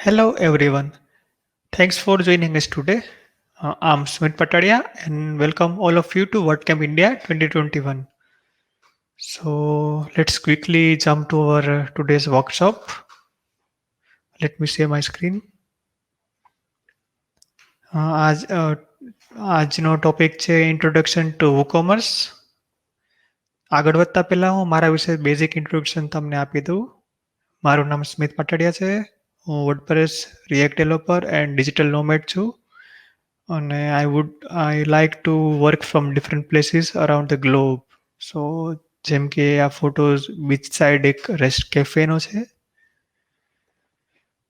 Hello everyone. Thanks for joining us today. I'm Smith Patadia and welcome all of you to WordCamp India 2021. So let's quickly jump to our today's workshop. Let me share my screen. આજ આજનો topic છે introduction to WooCommerce. આગળ વધતા પહેલા હું મારા વિશે basic introduction તમને આપી દઉં. મારું નામ સ્મિત પટાડિયા છે. હું WordPress React developer and digital nomad છું. અને I like to work from different places around the globe. So જેમ કે આ ફોટોઝ બીચ સાઈડ એક રેસ્ટ કેફેનો છે.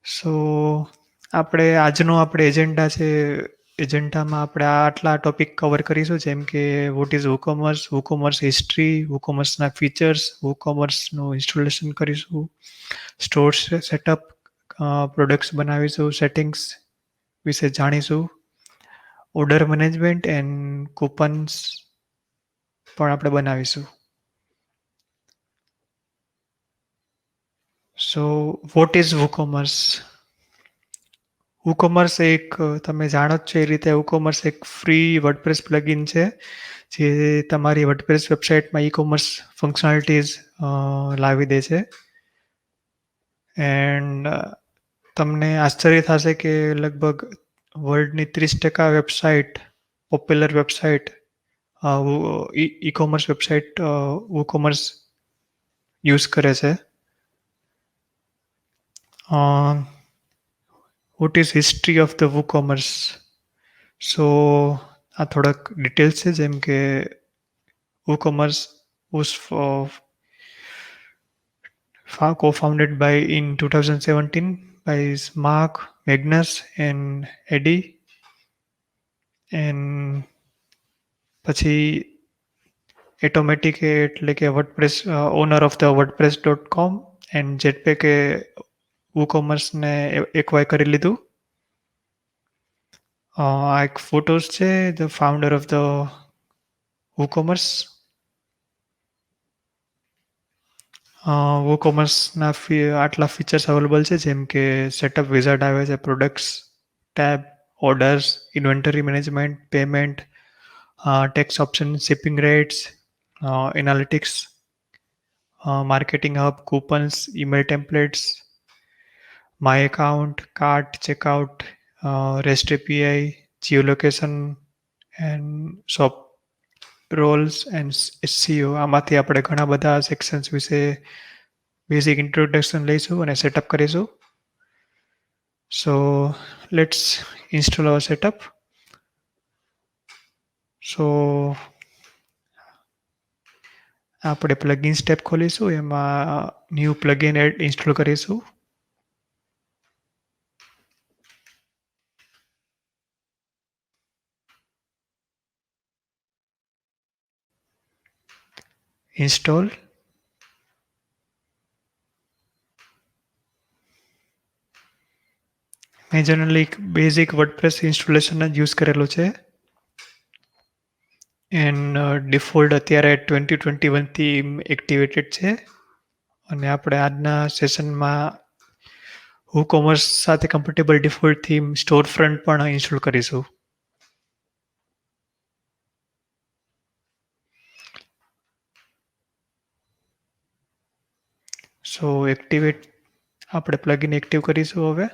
સો આપણે એજન્ડા છે. એજન્ડામાં આપણે આટલા ટોપિક કવર કરીશું જેમ કે what is WooCommerce, WooCommerce history, WooCommerceના ફીચર્સ, WooCommerceનું ઇન્સ્ટોલેશન કરીશું, સ્ટોર સેટઅપ, પ્રોડક્ટ્સ બનાવીશું, સેટિંગ્સ વિશે જાણીશું, ઓર્ડર મેનેજમેન્ટ એન્ડ કૂપન્સ પણ આપણે બનાવીશું. So what is WooCommerce? WooCommerce તમે જાણો જ છો એ રીતે WooCommerce એક ફ્રી વર્ડપ્રેસ પ્લગઇન છે જે તમારી વર્ડપ્રેસ વેબસાઇટમાં ઈ-કોમર્સ ફંક્શનાલિટીઝ લાવી દે છે. એન્ડ તમને આશ્ચર્ય થશે કે લગભગ વર્લ્ડની 30% website popular website e-commerce website WooCommerce use કરે છે. What is history of the WooCommerce? સો આ થોડાક ડિટેલ્સ છે જેમ કે WooCommerce was co-founded by in 2017 by Mark, Magnus and Eddie. And પછી એટોમેટિક એટલે કે WordPress owner of the wordpress.com and Jetpack WooCommerceને એક્વાયર કરી લીધું. આ એક ફોટોસ છે the founder of the WooCommerce. WooCommerceના આટલા ફીચર્સ અવેલેબલ છે જેમ કે સેટઅપ વિઝાર્ડ આવે છે, products tab, orders, inventory management, payment, tax option, shipping rates, analytics, marketing hub, coupons, email templates, my account, cart, checkout, REST API, geolocation and shop roles and SEO. આમાંથી આપણે ઘણા બધા sections વિશે basic introduction લઈશું અને setup કરીશું. So let's install our setup. So આપણે plugin step ખોલીશું, એમાં ન્યૂ પ્લગઇન એડ ઇન્સ્ટોલ કરીશું. ઇન્સ્ટોલ. મેં જનરલી બેઝિક વર્ડપ્રેસ ઇન્સ્ટોલેશન જ યુઝ કરેલું છે. એન્ડ ડિફોલ્ટ અત્યારે 2021થી એક્ટિવેટેડ છે. અને આપણે આજના સેશનમાં WooCommerce સાથે compatible default theme store front પણ ઇન્સ્ટોલ કરીશું. સો આપણે પ્લગઇન એક્ટિવ કરીશું હવે.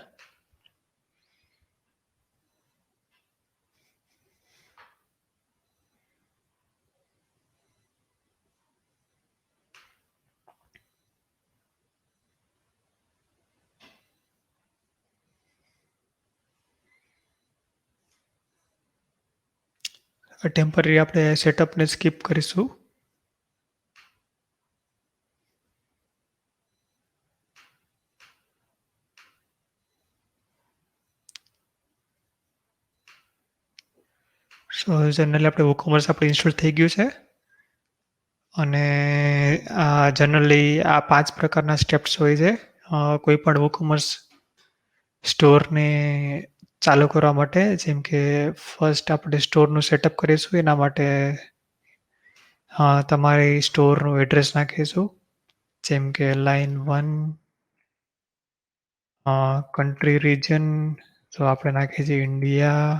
ટેમ્પરરી આપણે સેટઅપને સ્કીપ કરીશું. સો જનરલી આપણે WooCommerce આપણે ઇન્સ્ટોલ થઈ ગયું છે. અને જનરલી આ 5 પ્રકારના સ્ટેપ્સ હોય છે કોઈ પણ WooCommerce સ્ટોરને ચાલુ કરવા માટે. જેમ કે ફર્સ્ટ આપણે સ્ટોરનું સેટઅપ કરીશું. એના માટે તમારી સ્ટોરનું એડ્રેસ નાખીશું. જેમ કે લાઇન 1 કન્ટ્રી રિજન તો આપણે નાખીએ છીએ ઇન્ડિયા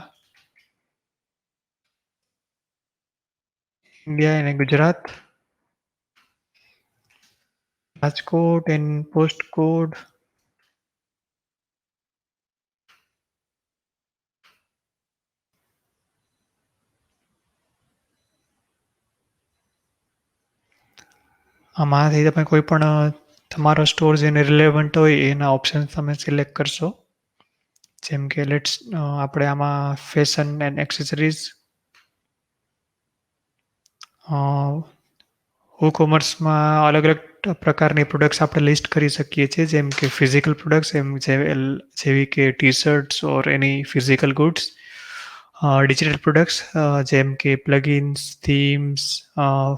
અને Gujarat. Rajkot and post code આમાંથી તમે કોઈ પણ તમારો સ્ટોર જેને રિલેવન્ટ હોય એના ઓપ્શન તમે સિલેક્ટ કરશો. જેમ કે આપણે આમાં ફેશન એન્ડ એક્સેસરીઝ, કોમર્સમાં અલગ અલગ પ્રકારની પ્રોડક્ટ્સ આપણે લિસ્ટ કરી શકીએ છીએ, જેમ કે ફિઝિકલ પ્રોડક્ટ્સ જેવી કે T shirts or any physical goods. Digital products જેમ કે plugins, themes,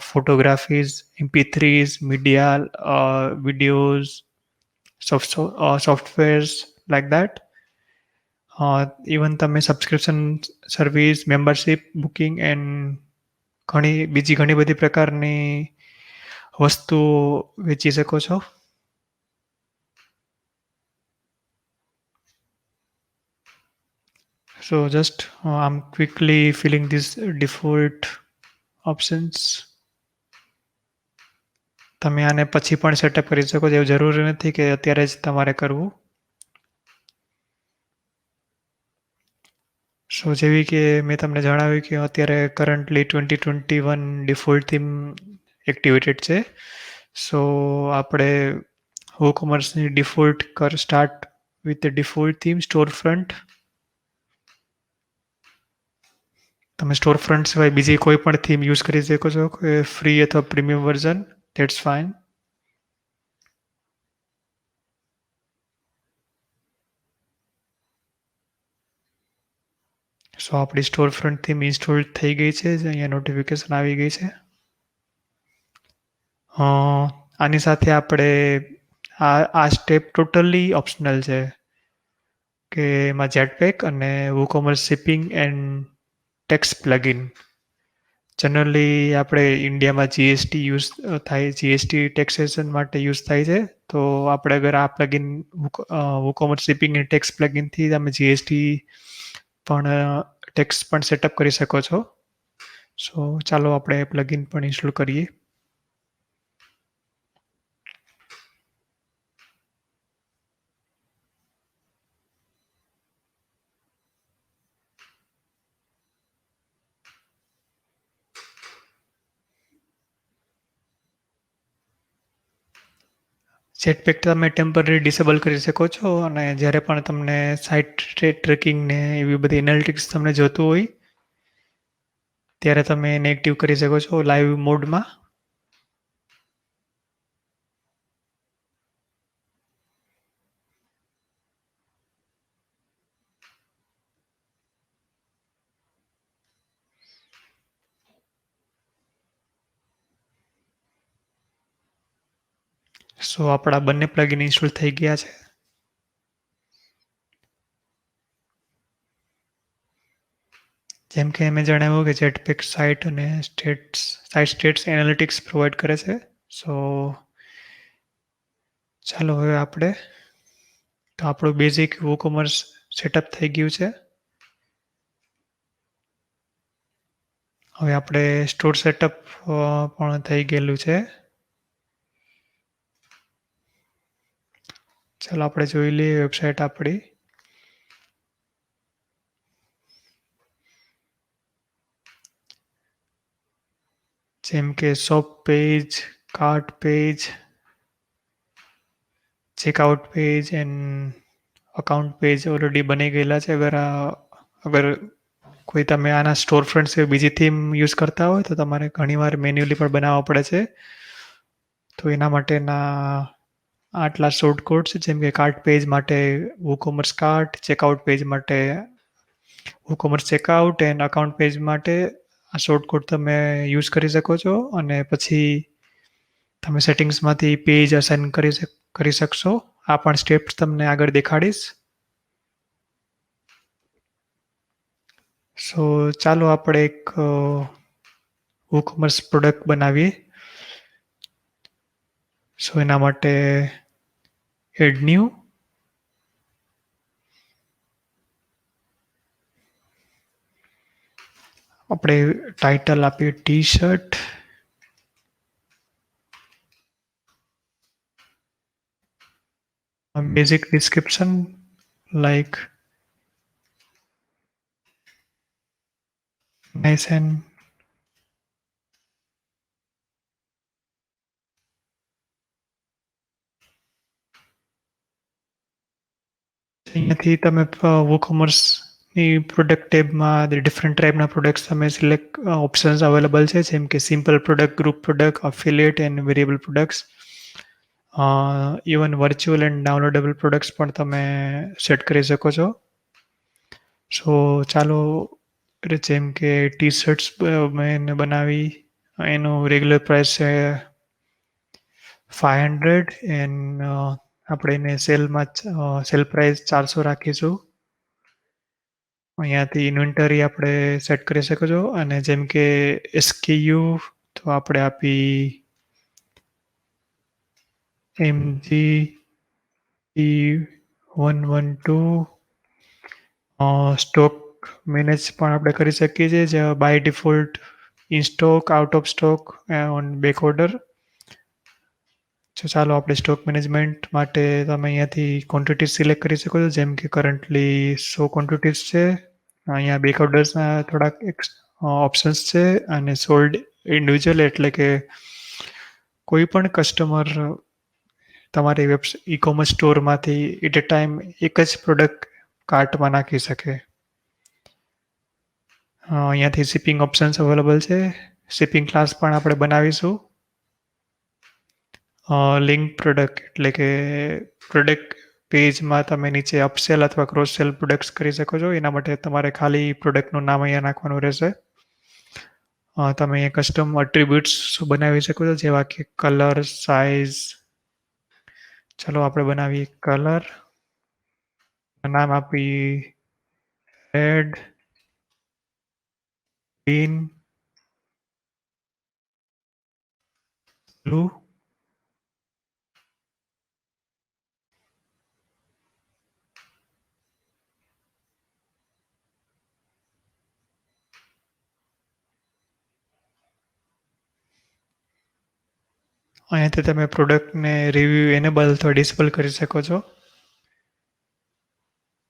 photographies, MP3s, media, videos, softwares like that. Even તમે subscription service, membership, booking and બીજી ઘણી બધી પ્રકારની વસ્તુઓ વેચી શકો છો. So just I'm quickly filling these default options. તમે આને પછી પણ સેટઅપ કરી શકો છો, એવું જરૂરી નથી કે અત્યારે જ તમારે કરવું. સો જેવી કે મેં તમને જણાવ્યું કે અત્યારે કરન્ટલી 2021 ડિફોલ્ટ થીમ એક્ટિવેટેડ છે. સો આપણે WooCommerceની default start with the default theme store front. તમે સ્ટોર ફ્રન્ટ સિવાય બીજી કોઈ પણ થીમ યુઝ કરી શકો છો, ફ્રી અથવા પ્રીમિયમ વર્ઝન, ધેટ્સ ફાઇન. સો આપણી સ્ટોર ફ્રન્ટ થીમ ઇન્સ્ટોલ થઈ ગઈ છે, અહીંયા નોટિફિકેશન આવી ગઈ છે. આની સાથે આપણે આ સ્ટેપ ટોટલી ઓપ્શનલ છે કે એમાં જેટપેક અને WooCommerce shipping and tax plugin. Generally આપણે ઇન્ડિયામાં GST યુઝ થાય, GST ટેક્સેશન માટે યુઝ થાય છે. તો આપણે અગર આ plugin WooCommerce shipping and tax પ્લગઇનથી તમે GST પણ ટેક્સ પણ સેટઅપ કરી શકો છો. સો ચાલો આપણે પ્લગઇન પણ ઇન્સ્ટોલ કરીએ. જેટપેક તમે ટેમ્પરરી ડિસેબલ કરી શકો છો, અને જ્યારે પણ તમને સાઇટ ટ્રેકિંગ ને એવી બધી એનાલિટિક્સ તમને જોતું હોય ત્યારે તમે એને એક્ટિવ કરી શકો છો લાઈવ મોડમાં. સો આપણા બંને પ્લગઇન ઇન્સ્ટોલ થઈ ગયા છે. જેમ કે મેં જણાવ્યું કે જેટપેક સાઇટ સ્ટેટ્સ એનાલિટિક્સ પ્રોવાઈડ કરે છે. સો ચાલો હવે આપણું બેઝિક WooCommerce સેટઅપ થઈ ગયું છે. હવે આપણે સ્ટોર સેટઅપ પણ થઈ ગયેલું છે. ચાલો આપણે જોઈ લઈએ વેબસાઇટ આપણી. જેમ કે shop page, cart page, checkout page and account page already બની ગયેલા છે. અગર કોઈ તમે આના સ્ટોર ફ્રન્ટ સિવાય બીજી થીમ યુઝ કરતા હોય તો તમારે ઘણીવાર મેન્યુઅલી પણ બનાવવા પડે છે. તો એના માટેના આટલા શોર્ટકટ્સ, જેમ કે કાર્ટ પેજ માટે WooCommerce કાર્ટ, ચેકઆઉટ પેજ માટે WooCommerce checkout and account page માટે આ શોર્ટકટ તમે યુઝ કરી શકો છો. અને પછી તમે સેટિંગ્સમાંથી પેજ અસાઇન કરી શકશો. આ પણ સ્ટેપ્સ તમને આગળ દેખાડીશ. સો ચાલો આપણે એક WooCommerce પ્રોડક્ટ બનાવીએ. સો એના માટે એડ ન્યૂ. આપણે ટાઇટલ આપીએ T shirt, basic description like nice and અહીંયાથી તમે WooCommerceની પ્રોડક્ટ ટેબમાં ડિફરન્ટ ટાઈપના પ્રોડક્ટ્સ તમે સિલેક્ટ ઓપ્શન્સ અવેલેબલ છે જેમ કે simple product, group product, affiliate and variable products. Even virtual and downloadable products પણ તમે સેટ કરી શકો છો. સો ચાલો જેમ કે ટી શર્ટ્સ મેં બનાવી, એનું રેગ્યુલર પ્રાઇસ છે 500 એન્ડ આપણે એને સેલ પ્રાઇસ 400 રાખીશું. અહીંયાથી ઇન્વેન્ટરી આપણે સેટ કરી શકો છો અને જેમ કે SKU તો આપણે આપી MG112. સ્ટોક મેનેજ પણ આપણે કરી શકીએ છીએ જે by default in stock, out of stock, on back order. ચાલો આપણે સ્ટોક મેનેજમેન્ટ માટે તમે અહીંયાથી ક્વોન્ટિટી સિલેક્ટ કરી શકો છો જેમ કે કરન્ટલી 100 ક્વોન્ટિટીઝ છે. અહીંયા બેક ઓર્ડર્સના થોડાક ઓપ્શન્સ છે અને સોલ્ડ ઇન્ડિવિજ્યુઅલ એટલે કે કોઈ પણ કસ્ટમર તમારી ઈ-કોમર્સ સ્ટોરમાંથી એટ એ ટાઈમ એક જ પ્રોડક્ટ કાર્ટમાં નાખી શકે. અહીંયાથી શિપિંગ ઓપ્શન્સ અવેલેબલ છે. શિપિંગ ક્લાસ પણ આપણે બનાવીશું. લિંક પ્રોડક્ટ એટલે કે પ્રોડક્ટ પેજમાં તમે નીચે અપસેલ અથવા ક્રોસ સેલ પ્રોડક્ટ્સ કરી શકો છો. એના માટે તમારે ખાલી પ્રોડક્ટનું નામ અહીંયા નાખવાનું રહેશે. તમે અહીંયા કસ્ટમ એટ્રીબ્યુટ્સ બનાવી શકો છો જેવા કે કલર, સાઇઝ. ચલો આપણે બનાવીએ કલર, નામ આપી રેડ, ગ્રીન, બ્લુ. અહીંયાથી તમે પ્રોડક્ટને રિવ્યુ એનેબલ અથવા ડિસેબલ કરી શકો છો.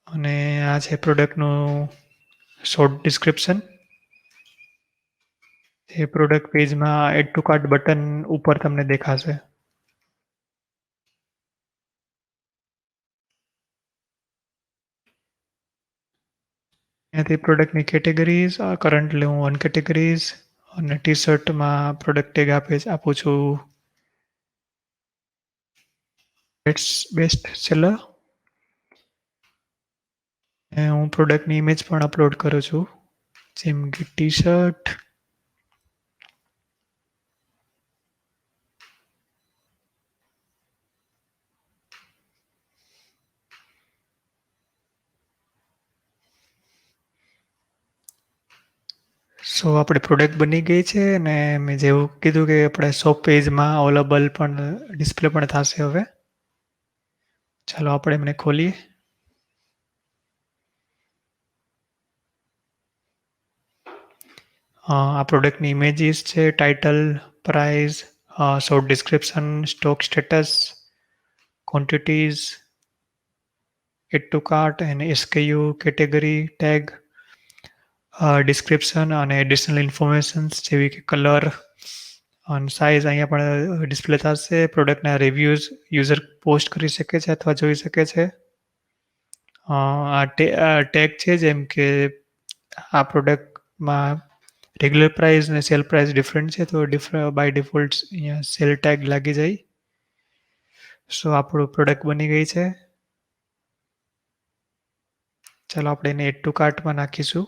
અને આ છે પ્રોડક્ટનું શોર્ટ ડિસ્ક્રિપ્શન. એ પ્રોડક્ટ પેજમાં એડ ટુ કાર્ટ બટન ઉપર તમને દેખાશે. અહીંયાથી પ્રોડક્ટની કેટેગરીઝ કરન્ટલી હું 1 કેટેગરીઝ અને ટી શર્ટમાં પ્રોડક્ટ ટેગ આપું છું બેસ્ટ સેલર. હું પ્રોડક્ટની ઇમેજ પણ અપલોડ કરું છું જેમ કે ટી શર્ટ. સો આપણી પ્રોડક્ટ બની ગઈ છે અને મેં જેવું કીધું કે આપણે શોપ પેજમાં અવેલેબલ પણ ડિસ્પ્લે પણ થશે હવે. ચાલો આપણે એમને ખોલીએ. આ પ્રોડક્ટની ઇમેજીસ છે, title, price, short description, stock status, quantities, add to cart અને SKU, કેટેગરી, ટેગ, ડિસ્ક્રિપ્શન અને એડિશનલ ઇન્ફોર્મેશન્સ જેવી કે કલર અને સાઇઝ અહીંયા પણ ડિસ્પ્લે થશે. પ્રોડક્ટના રિવ્યૂઝ યુઝર પોસ્ટ કરી શકે છે અથવા જોઈ શકે છે. આ ટેગ છે જેમ કે આ પ્રોડક્ટમાં રેગ્યુલર પ્રાઇસ અને સેલ પ્રાઇસ ડિફરન્ટ છે તો બાય ડિફોલ્ટ અહીંયા સેલ ટેગ લાગી જાય. સો આપણું પ્રોડક્ટ બની ગઈ છે. ચાલો આપણે એને એડ ટુ કાર્ટમાં નાખીશું.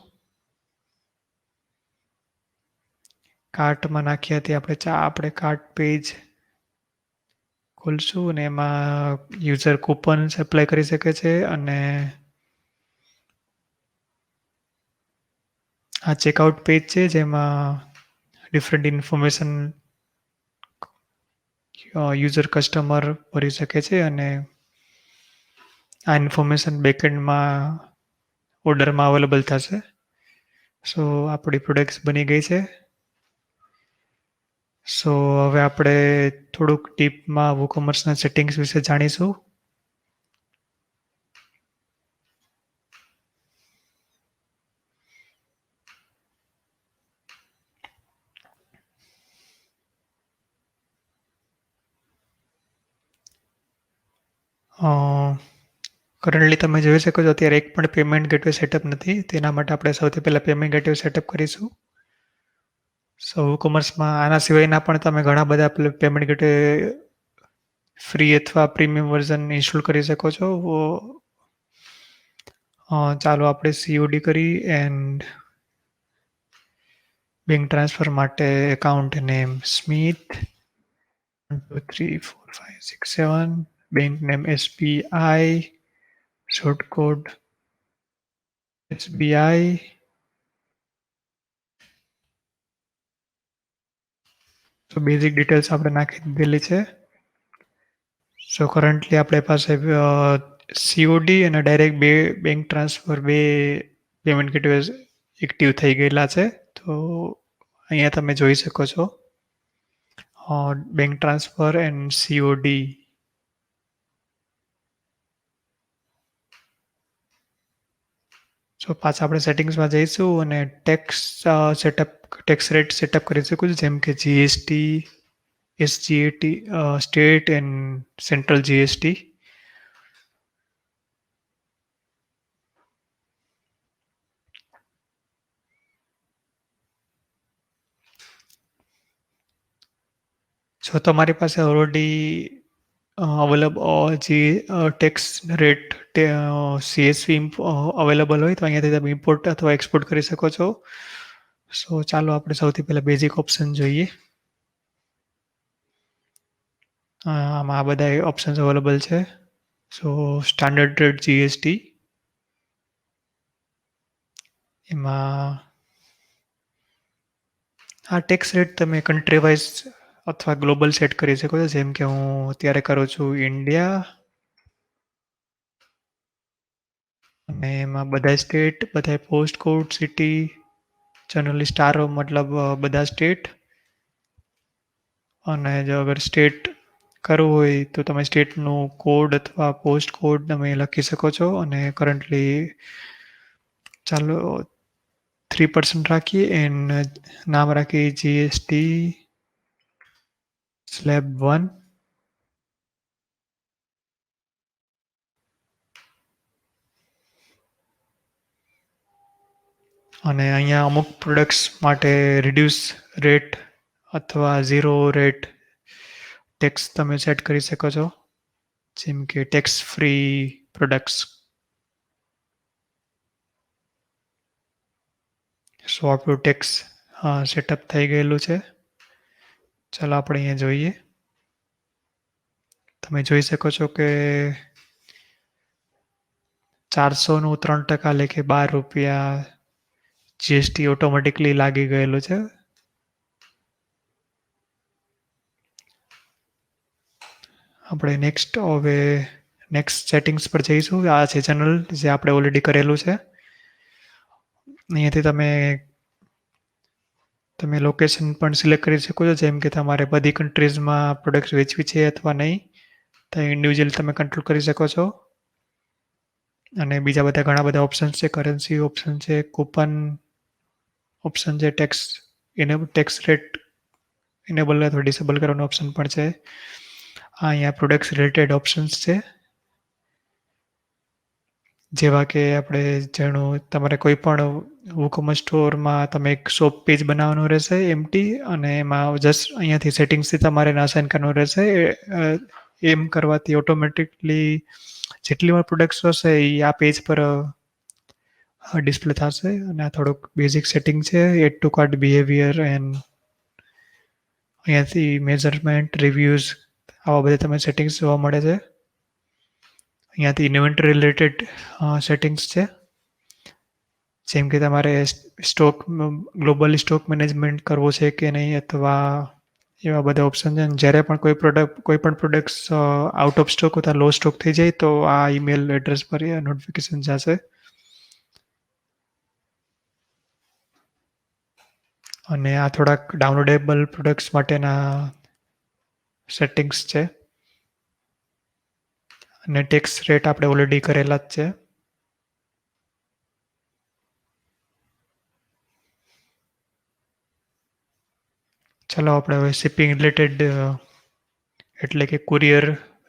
કાર્ટમાં નાખ્યાથી આપણે કાર્ટ પેજ ખોલશું અને એમાં યુઝર કૂપન્સ એપ્લાય કરી શકે છે અને આ ચેકઆઉટ પેજ છે જેમાં ડિફરન્ટ ઇન્ફોર્મેશન યુઝર કસ્ટમર ભરી શકે છે અને આ ઇન્ફોર્મેશન બેકએન્ડમાં ઓર્ડરમાં અવેલેબલ થશે. સો આપણી પ્રોડક્ટ્સ બની ગઈ છે. સો હવે આપણે થોડુંક ડીપમાં WooCommerceના સેટિંગ્સ વિશે જાણીશું. કરન્ટલી તમે જોઈ શકો છો અત્યારે એક પણ પેમેન્ટ ગેટવે સેટઅપ નથી. તેના માટે આપણે સૌથી પહેલાં પેમેન્ટ ગેટવે સેટઅપ કરીશું. સો WooCommerceમાં આના સિવાયના પણ તમે ઘણા બધા પેમેન્ટ ગેટવે ફ્રી અથવા પ્રીમિયમ વર્ઝન ઇન્સ્ટોલ કરી શકો છો. ચાલો આપણે COD કરી એન્ડ બેંક ટ્રાન્સફર માટે account name Smith 1 2 3 4 5 6 7 bank name SBI short code SBI તો બેઝિક ડિટેલ્સ આપણે નાખી દીધેલી છે. સો કરન્ટલી આપણે પાસે COD અને ડાયરેક્ટ બે બેંક ટ્રાન્સફર બે પેમેન્ટ ગેટવે એક્ટિવ થઈ ગયેલા છે. તો અહીંયા તમે જોઈ શકો છો બેંક ટ્રાન્સફર એન્ડ COD. સો પાછા આપણે સેટિંગ્સમાં જઈશું અને ટેક્સ રેટ સેટઅપ કરી શકું છું, જેમ કે GST, SGAT, state and central GST. જો તમારી પાસે ઓલરેડી અવેલેબલ જે ટેક્સ રેટ CSV અવેલેબલ હોય તો અહીંયાથી તમે ઇમ્પોર્ટ અથવા એક્સપોર્ટ કરી શકો છો. સો ચાલો આપણે સૌથી પહેલાં બેઝિક ઓપ્શન જોઈએ. આમાં આ બધા ઓપ્શન્સ અવેલેબલ છે. સો સ્ટાન્ડર્ડ રેટ GST એમાં આ ટેક્સ રેટ તમે કન્ટ્રી વાઇઝ અથવા ગ્લોબલ સેટ કરી શકો છો, જેમ કે હું અત્યારે કરું છું ઇન્ડિયા અને એમાં બધા સ્ટેટ, બધા post code, city, generally star મતલબ બધા સ્ટેટ. અને જો અગર સ્ટેટ કરવું હોય તો તમે સ્ટેટનું કોડ અથવા પોસ્ટ કોડ તમે લખી શકો છો. અને કરન્ટલી ચાલો 3% રાખીએ એન્ડ નામ રાખીએ GST સ્લેબ 1. અને અહીંયા અમુક પ્રોડક્ટ્સ માટે રિડ્યુસ રેટ અથવા ઝીરો રેટ ટેક્સ તમે સેટ કરી શકો છો, જેમ કે ટેક્સ ફ્રી પ્રોડક્ટ્સ. સો આપણું ટેક્સ સેટઅપ થઈ ગયેલું છે. ચાલો આપણે અહીંયા જોઈએ. તમે જોઈ શકો છો કે 400નું 3% લેખે ₹12 GST ઓટોમેટિકલી લાગી ગયેલું છે. આપણે નેક્સ્ટ સેટિંગ્સ પર જઈશું. આ છે જનરલ, જે આપણે ઓલરેડી કરેલું છે. અહીંયાથી તમે લોકેશન પણ સિલેક્ટ કરી શકો છો, જેમ કે તમારે બધી કન્ટ્રીઝમાં પ્રોડક્ટ્સ વેચવી છે અથવા નહીં, તો ઇન્ડિવિજ્યુઅલ તમે કંટ્રોલ કરી શકો છો. અને બીજા બધા ઘણા બધા ઓપ્શન્સ છે. કરન્સી ઓપ્શન છે, કૂપન ઓપ્શન છે, ટેક્સ રેટ ઇનેબલ અથવા ડિસેબલ કરવાનો ઓપ્શન પણ છે. અહીંયા પ્રોડક્ટ્સ રિલેટેડ ઓપ્શન્સ છે, જેવા કે આપણે જાણું તમારે કોઈ પણ WooCommerce સ્ટોરમાં તમે એક શોપ પેજ બનાવવાનું રહેશે એમ્પ્ટી, અને એમાં જસ્ટ અહીંયાથી સેટિંગ્સથી તમારે એને અસાઇન કરવાનું રહેશે. એમ કરવાથી ઓટોમેટિકલી જેટલી પણ પ્રોડક્ટ્સ હશે એ આ પેજ પર ડિસ્પ્લે થશે. અને આ થોડુંક બેઝિક સેટિંગ છે. Add to cart behaviour and અહીંયાથી મેઝરમેન્ટ, રિવ્યૂઝ, આવા બધા તમે સેટિંગ્સ જોવા મળે છે. અહીંયાથી ઇન્વેન્ટરી રિલેટેડ સેટિંગ્સ છે, જેમ કે તમારે ગ્લોબલી સ્ટોક મેનેજમેન્ટ કરવો છે કે નહીં, અથવા એવા બધા ઓપ્શન છે. જ્યારે પણ કોઈ પણ પ્રોડક્ટ્સ આઉટ ઓફ સ્ટોક અથવા લો સ્ટોક થઈ જાય તો આ ઈમેલ એડ્રેસ પર નોટિફિકેશન જશે. અને આ થોડાક ડાઉનલોડેબલ પ્રોડક્ટ્સ માટેના સેટિંગ્સ છે અને ટેક્સ રેટ આપણે ઓલરેડી કરેલા જ છે. ચાલો આપણે હવે શિપિંગ રિલેટેડ એટલે કે કુરિયર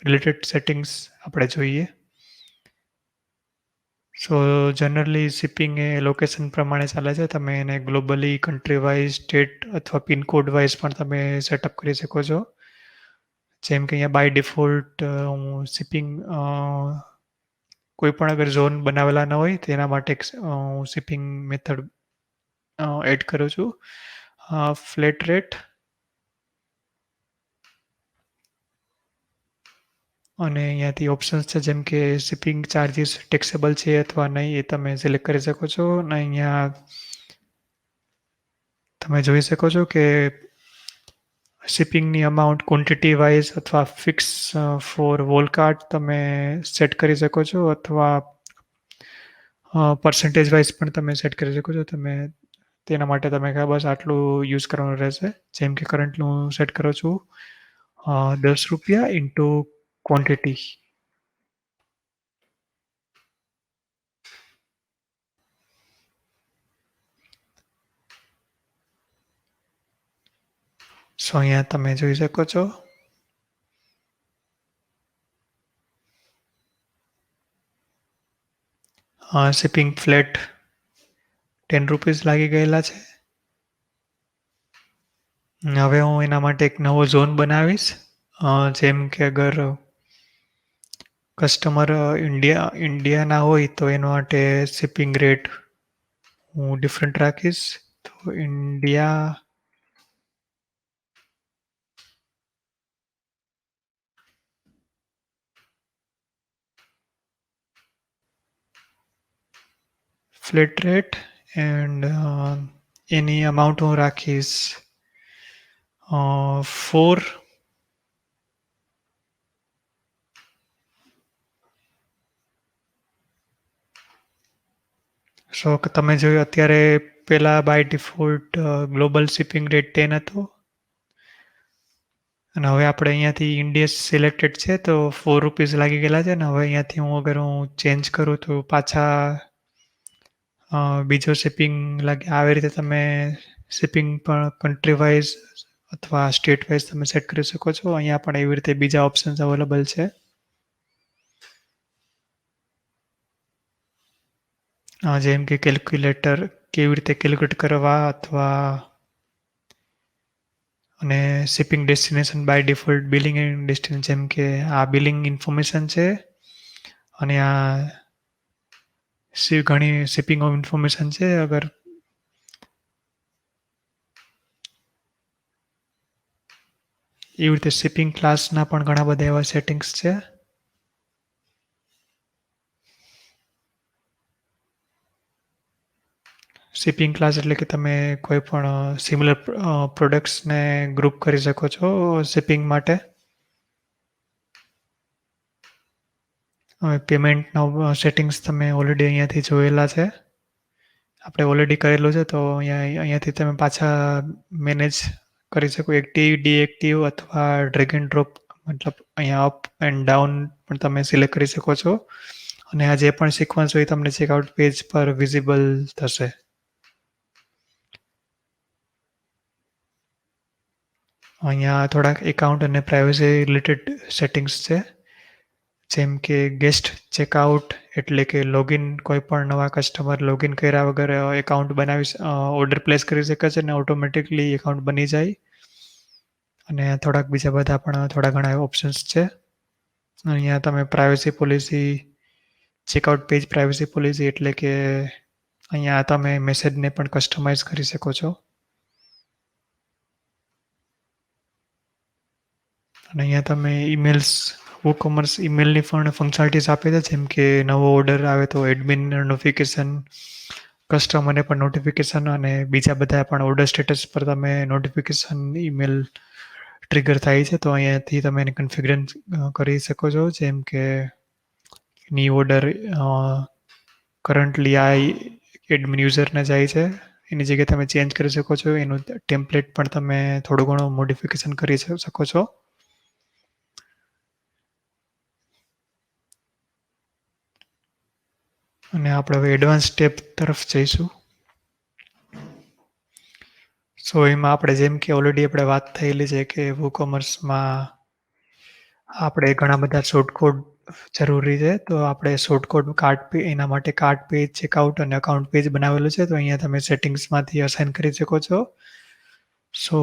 રિલેટેડ સેટિંગ્સ આપણે જોઈએ. સો જનરલી શિપિંગ એ લોકેશન પ્રમાણે ચાલે છે. તમે એને ગ્લોબલી, કન્ટ્રી વાઇઝ, સ્ટેટ અથવા પિનકોડ વાઇઝ પણ તમે સેટઅપ કરી શકો છો. જેમ કે અહીંયા બાય ડિફોલ્ટ હું શિપિંગ કોઈ પણ અગર ઝોન બનાવેલા ન હોય તેના માટે હું શિપિંગ મેથડ એડ કરું છું. ફ્લેટ રેટ અને અહીંયાથી ઓપ્શન્સ છે જેમ કે શિપિંગ ચાર્જીસ ટેક્સેબલ છે અથવા નહીં એ તમે સિલેક્ટ કરી શકો છો. અને અહીંયા તમે જોઈ શકો છો કે શિપિંગની અમાઉન્ટ ક્વોન્ટિટી વાઇઝ અથવા ફિક્સ ફોર વોલ કાર્ટ તમે સેટ કરી શકો છો અથવા પર્સન્ટેજ વાઇઝ પણ તમે સેટ કરી શકો છો. તમે તેના માટે તમે બસ આટલું યુઝ કરવાનું રહેશે. જેમ કે કરન્ટલી હું સેટ કરું છું ₹10 ઇન્ટુ ક્વોન્ટિટી. સો અહીંયા તમે જોઈ શકો છો શિપિંગ ફ્લેટ ₹10 લાગી ગયેલા છે. હવે હું એના માટે એક નવો ઝોન બનાવીશ. જેમ કે અગર કસ્ટમર ઇન્ડિયાના હોય તો એના માટે શિપિંગ રેટ હું ડિફરન્ટ રાખીશ. તો India flat rate and any amount હું રાખીશ 4. સો તમે જોયું અત્યારે પહેલા by default global shipping rate 10 હતો અને હવે આપણે અહીંયાથી ઇન્ડિયા સિલેક્ટેડ છે તો ₹4 લાગી ગયેલા છે. ને હવે અહીંયાથી હું ચેન્જ કરું તો પાછા બીજો શિપિંગ લાગે. આવી રીતે તમે શિપિંગ પણ કન્ટ્રી વાઇઝ અથવા સ્ટેટ વાઇઝ તમે સેટ કરી શકો છો. અહીંયા પણ એવી રીતે બીજા ઓપ્શન્સ અવેલેબલ છે. જેમ કે કેલ્ક્યુલેટર કેવી રીતે કેલ્ક્યુલેટ કરવા અથવા અને shipping destination by default billing and destination જેમ કે આ બિલિંગ ઇન્ફોર્મેશન છે અને આ ઘણી શિપિંગ ઓફ ઇન્ફોર્મેશન છે. અગર એવી રીતે શિપિંગ ક્લાસના પણ ઘણા બધા એવા સેટિંગ્સ છે. શિપિંગ ક્લાસ એટલે કે તમે કોઈ પણ સિમિલર પ્રોડક્ટ્સને ગ્રુપ કરી શકો છો શિપિંગ માટે. હવે પેમેન્ટના સેટિંગ્સ તમે ઓલરેડી અહીંયાથી જોયેલા છે. આપણે ઓલરેડી કરેલું છે તો અહીંયાથી તમે પાછા મેનેજ કરી શકો. એક્ટિવ, ડીએક્ટિવ અથવા ડ્રેગ એન્ડ ડ્રોપ મતલબ અહીંયા અપ એન્ડ ડાઉન પણ તમે સિલેક્ટ કરી શકો છો અને આ જે પણ સિક્વન્સ હોય તમને ચેકઆઉટ પેજ પર વિઝિબલ થશે. અહીંયા થોડાક એકાઉન્ટ અને પ્રાઇવસી રિલેટેડ સેટિંગ્સ છે. જેમ કે ગેસ્ટ ચેકઆઉટ એટલે કે લોગિન કોઈ પણ નવા કસ્ટમર લોગિન કર્યા વગર એકાઉન્ટ બનાવી ઓર્ડર પ્લેસ કરી શકે છે અને ઓટોમેટિકલી એકાઉન્ટ બની જાય. અને થોડાક બીજા બધા પણ થોડા ઘણા ઓપ્શન્સ છે. અહીંયા તમે privacy policy checkout page privacy policy એટલે કે અહીંયા તમે મેસેજને પણ કસ્ટમાઇઝ કરી શકો છો. અને અહીંયા તમે ઈમેલ્સ WooCommerce ઈમેલની પણ ફંક્શનાલિટીઝ આપે છે. જેમ કે નવો ઓર્ડર આવે તો એડમિન નોટિફિકેશન, કસ્ટમરને પણ નોટિફિકેશન અને બીજા બધા પણ ઓર્ડર સ્ટેટસ પર તમે નોટિફિકેશન ઈમેલ ટ્રિગર થાય છે. તો અહીંયાથી તમે એને કન્ફિગર કરી શકો છો. જેમ કે ન્યૂ ઓર્ડર કરન્ટલી આ એડમિન યુઝરને જાય છે એની જગ્યાએ તમે ચેન્જ કરી શકો છો. એનું ટેમ્પલેટ પણ તમે થોડું ઘણું મોડિફિકેશન કરી શકો છો. અને આપણે હવે એડવાન્સ સ્ટેપ તરફ જઈશું. સો એમાં આપણે જેમ કે ઓલરેડી આપણે વાત થયેલી છે કે WooCommerceમાં આપણે ઘણા બધા શોર્ટકોડ જરૂરી છે. તો આપણે શોર્ટકોડ એના માટે કાર્ટ પેજ, ચેકઆઉટ અને અકાઉન્ટ પેજ બનાવેલું છે. તો અહીંયા તમે સેટિંગ્સમાંથી અસાઇન કરી શકો છો. સો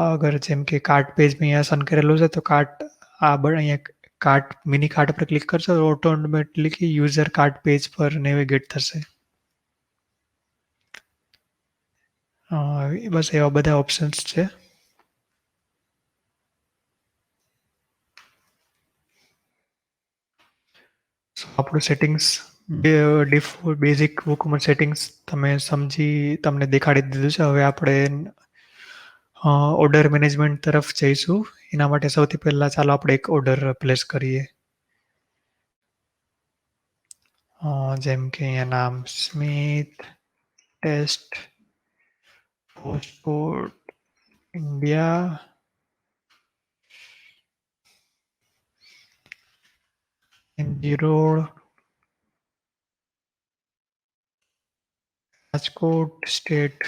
અગર જેમ કે કાર્ટ પેજ મેં અહીંયા અસાઇન કરેલું છે તો અહીંયા કાર્ટ મિની કાર્ટ પર ક્લિક કરશો તો ઓટોમેટિકલી યુઝર કાર્ટ પેજ પર નેવિગેટ થશે. બસ એવા બધા ઓપ્શન્સ છે. આપણું સેટિંગ્સ બેઝિક WooCommerce સેટિંગ્સ તમને દેખાડી દીધું છે. હવે આપણે ઓર્ડર મેનેજમેન્ટ તરફ જઈશું. એના માટે સૌથી પહેલાં ચાલો આપણે એક ઓર્ડર પ્લેસ કરીએ. જેમ કે અહીંયા નામ Smit test postcode India MG road Rajkot state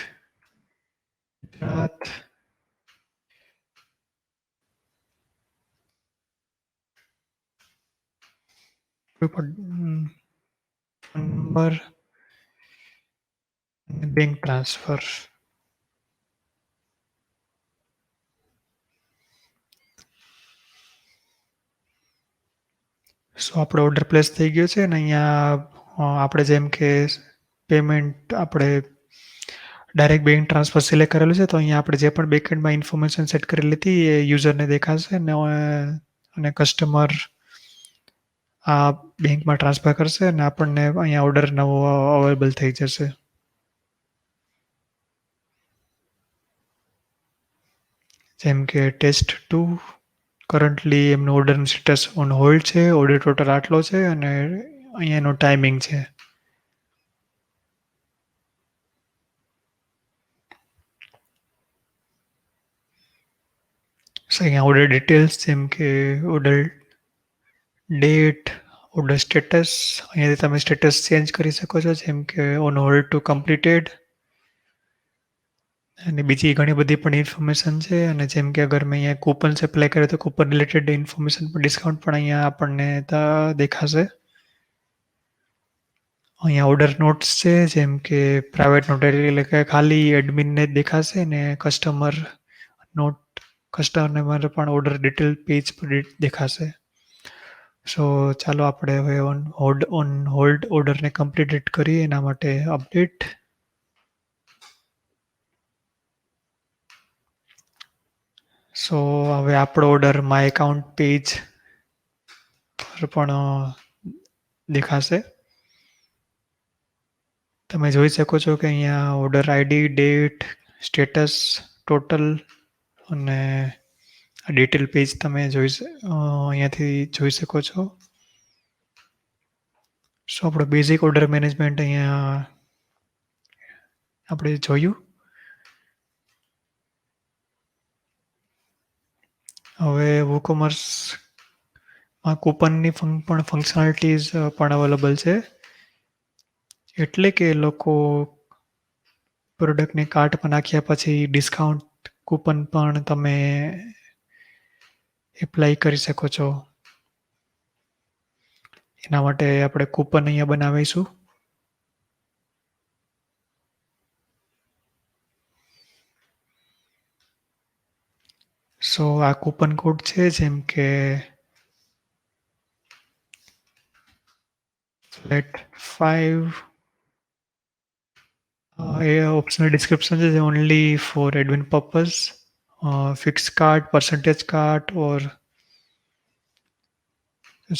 Gujarat. Number bank transfer. So આપણો ઓર્ડર પ્લેસ થઈ ગયો છે અને અહીંયા આપણે જેમ કે પેમેન્ટ આપણે ડાયરેક્ટ બેંક ટ્રાન્સફર સિલેક્ટ કરેલું છે. તો અહીંયા આપણે જે પણ બેકએન્ડમાં ઇન્ફોર્મેશન સેટ કરેલી હતી એ યુઝરને દેખાશે અને કસ્ટમર આ બેંકમાં ટ્રાન્સફર કરશે અને આપણને અહીંયા ઓર્ડર નવો અવેલેબલ થઈ જશે. જેમ કે ટેસ્ટ 2 કરન્ટલી એમનું ઓર્ડરનું સ્ટેટસ ઓન હોલ્ડ છે. ઓર્ડર ટોટલ આટલો છે અને અહીંયા એનો ટાઈમિંગ છે. અહીંયા ઓર્ડર ડિટેલ્સ જેમ કે ઓર્ડર ડેટ, ઓર્ડર સ્ટેટસ. અહીંયાથી તમે સ્ટેટસ ચેન્જ કરી શકો છો જેમ કે ઓન હોલ્ડ ટુ કમ્પ્લીટેડ અને બીજી ઘણી બધી પણ ઇન્ફોર્મેશન છે. અને જેમ કે અગર મેં અહીંયા કૂપન્સ એપ્લાય કરે તો કૂપન રિલેટેડ ઇન્ફોર્મેશન પણ ડિસ્કાઉન્ટ પણ અહીંયા આપણને દેખાશે. અહીંયા ઓર્ડર નોટ્સ છે જેમ કે પ્રાઇવેટ નોટ એટલે કે ખાલી એડમિનને જ દેખાશે ને કસ્ટમર પણ ઓર્ડર ડિટેલ પેજ પર દેખાશે. સો ચાલો આપણે હવે ઓન હોલ્ડ ઓર્ડરને કમ્પ્લીટેડ કરીએ. એના માટે અપડેટ. સો હવે આપણો ઓર્ડર માય એકાઉન્ટ પેજ પર પણ દેખાશે. તમે જોઈ શકો છો કે અહીંયા order ID, date, status, total અને ડિટેલ પેજ તમે અહીંયાથી જોઈ શકો છો. સો આપણો બેઝિક ઓર્ડર મેનેજમેન્ટ અહીંયા આપણે જોયું. હવે WooCommerceમાં કૂપનની પણ ફંક્શનાલિટીઝ પણ અવેલેબલ છે. એટલે કે લોકો પ્રોડક્ટને કાર્ટમાં નાખ્યા પછી ડિસ્કાઉન્ટ કૂપન પણ તમે એપ્લાય કરી શકો છો. એના માટે આપણે કૂપન અહીંયા બનાવીશું. સો આ કૂપન કોડ છે જેમ કે ફ્લેટ 5 એ ઓપ્શનલ ડિસ્ક્રિપ્શન છે only for admin purpose. Fix cart, percentage cart or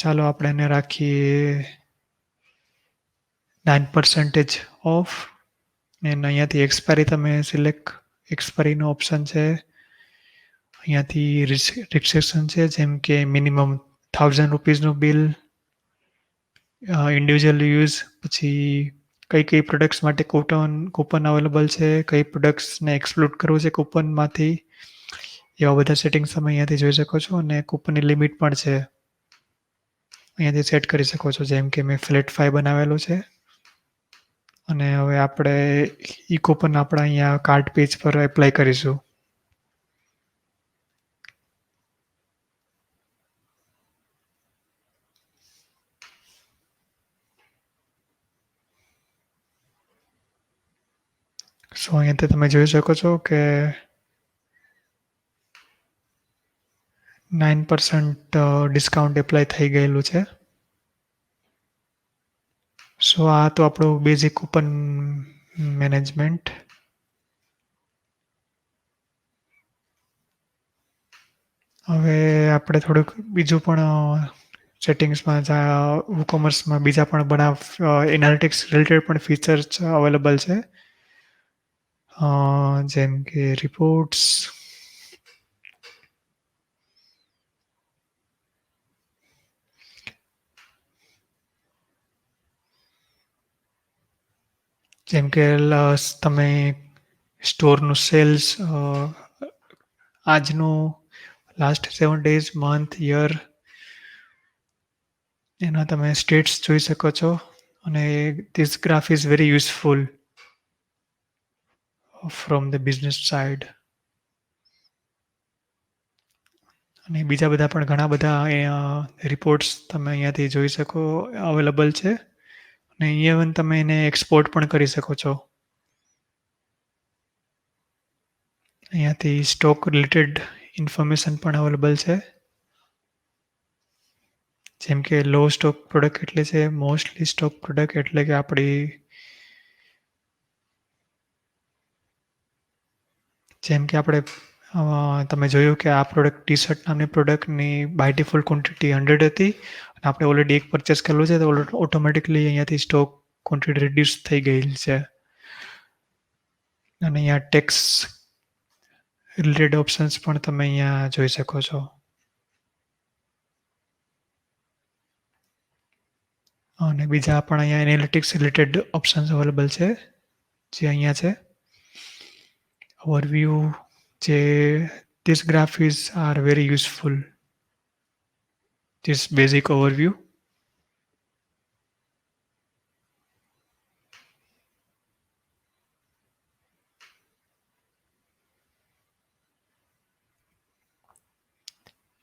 ચાલો આપણે એને રાખીએ 9% ઓફ. અને અહીંયાથી એક્સપાયરી તમે એક્સપાયરીનો ઓપ્શન છે. અહીંયાથી રિસ્ટ્રિક્શન છે જેમ કે મિનિમમ ₹1000 બિલ, ઇન્ડિવિજ્યુઅલ યુઝ, પછી કઈ પ્રોડક્ટ્સ માટે કૂપન અવેલેબલ છે, કઈ પ્રોડક્ટ્સને એક્સક્લુડ કરવું છે કૂપનમાંથી, એવા બધા સેટિંગ્સ તમે અહીંયાથી જોઈ શકો છો. અને કૂપનની લિમિટ પણ છે, અહીંયાથી સેટ કરી શકો છો. જેમ કે મેં ફ્લેટ 5 બનાવેલું છે અને હવે આપણે ઈ કૂપન આપણા અહીંયા કાર્ટ પેજ પર એપ્લાય કરીશું. સો અહીંયાથી તમે જોઈ શકો છો કે 9% ડિસ્કાઉન્ટ એપ્લાય થઈ ગયેલું છે. સો આ તો આપણું બેઝિક કૂપન મેનેજમેન્ટ. હવે આપણે થોડુંક બીજું પણ સેટિંગ્સમાં WooCommerceમાં બીજા પણ એનાલિટિક્સ રિલેટેડ પણ ફીચર્સ અવેલેબલ છે. જેમ કે રિપોર્ટ્સ, જેમ કે તમે સ્ટોરનું સેલ્સ આજનું લાસ્ટ 7 days, મંથ, યર એના તમે સ્ટેટ્સ જોઈ શકો છો. અને this graph is very useful from the business side. અને બીજા બધા પણ ઘણા બધા રિપોર્ટ્સ તમે અહીંયાથી જોઈ શકો અવેલેબલ છે. અને ઇવન તમે એને એક્સપોર્ટ પણ કરી શકો છો. અહીંયાથી સ્ટોક રિલેટેડ ઇન્ફોર્મેશન પણ અવેલેબલ છે. જેમ કે લો સ્ટોક પ્રોડક્ટ એટલે છે, મોસ્ટલી સ્ટોક પ્રોડક્ટ એટલે કે આપણી જેમ કે આપણે તમે જોયું કે આ પ્રોડક્ટ ટી-શર્ટ નામની પ્રોડક્ટની બાય ડિફોલ્ટ ક્વોન્ટિટી 100 હતી અને આપણે ઓલરેડી એક પરચેસ કરેલું છે, તો ઓટોમેટિકલી અહીંયાથી સ્ટોક ક્વોન્ટિટી રિડ્યુસ થઈ ગયેલ છે. અને અહીંયા ટેક્સ રિલેટેડ ઓપ્શન્સ પણ તમે અહીંયા જોઈ શકો છો. અને બીજા પણ અહીંયા એનાલિટિક્સ રિલેટેડ ઓપ્શન્સ અવેલેબલ છે, જે અહીંયા છે. ઓવરવ્યૂ, જે this graph are very useful. This basic overview.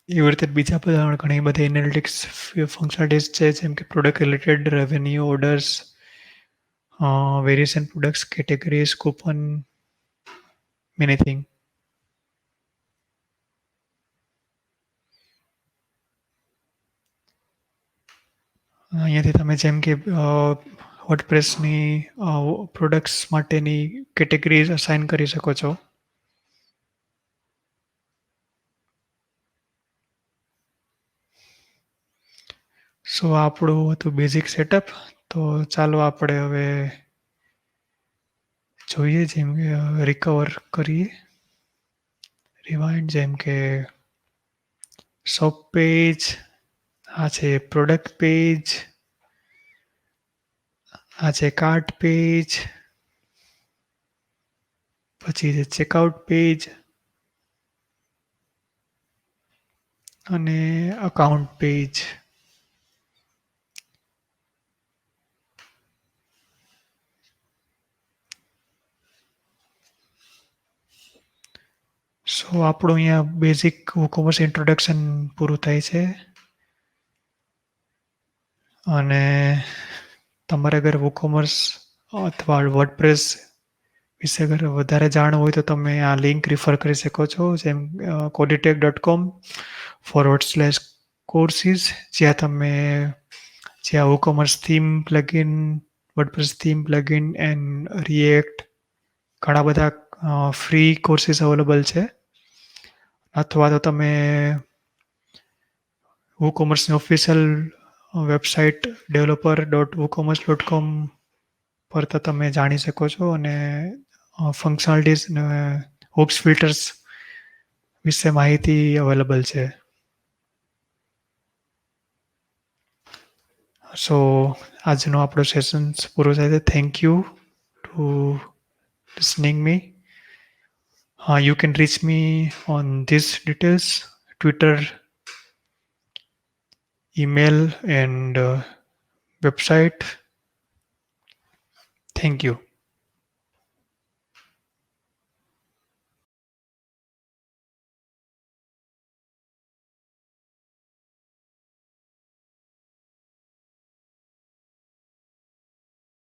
એવી રીતે બીજા બધા ઘણી બધી એનાલિટિક્સ ફંક્શનાલિટીઝ છે, જેમ કે product related, revenue, orders, various in products, categories, coupon, many thing. અહીંયાથી તમે જેમ કે વર્ડપ્રેસની પ્રોડક્ટ્સ માટેની કેટેગરીઝ અસાઇન કરી શકો છો. સો આપણું હતું બેઝિક સેટઅપ. તો ચાલો આપણે હવે જોઈએ, જેમ કે રિકવર કરીએ, રિવાઇન્ડ. જેમ કે શોપ પેજ, આ છે પ્રોડક્ટ પેજ, આ છે કાર્ટ પેજ, પછી છે ચેકઆઉટ પેજ અને અકાઉન્ટ પેજ. સો આપણું અહીંયા બેઝિક WooCommerce ઇન્ટ્રોડક્શન પૂરું થાય છે. અને તમારે અગર WooCommerce અથવા વર્ડપ્રેસ વિશે અગર વધારે જાણવું હોય તો તમે આ લિંક રિફર કરી શકો છો, જેમ coditech.com/courses, જ્યાં WooCommerce theme plugin, WordPress theme plugin and react ઘણા બધા ફ્રી કોર્સીસ અવેલેબલ છે. અથવા તો તમે WooCommerceની ઓફિશિયલ વેબસાઇટ developer.woocommerce.com પર તો તમે જાણી શકો છો. અને ફંક્શનાલિટીઝ અને હુક્સ ફિલ્ટર્સ વિશે માહિતી અવેલેબલ છે. સો આજનો આપણો સેશન પૂરો થાય છે. Thank you to listening me. You can reach me on these details: Twitter, email, and website. Thank you.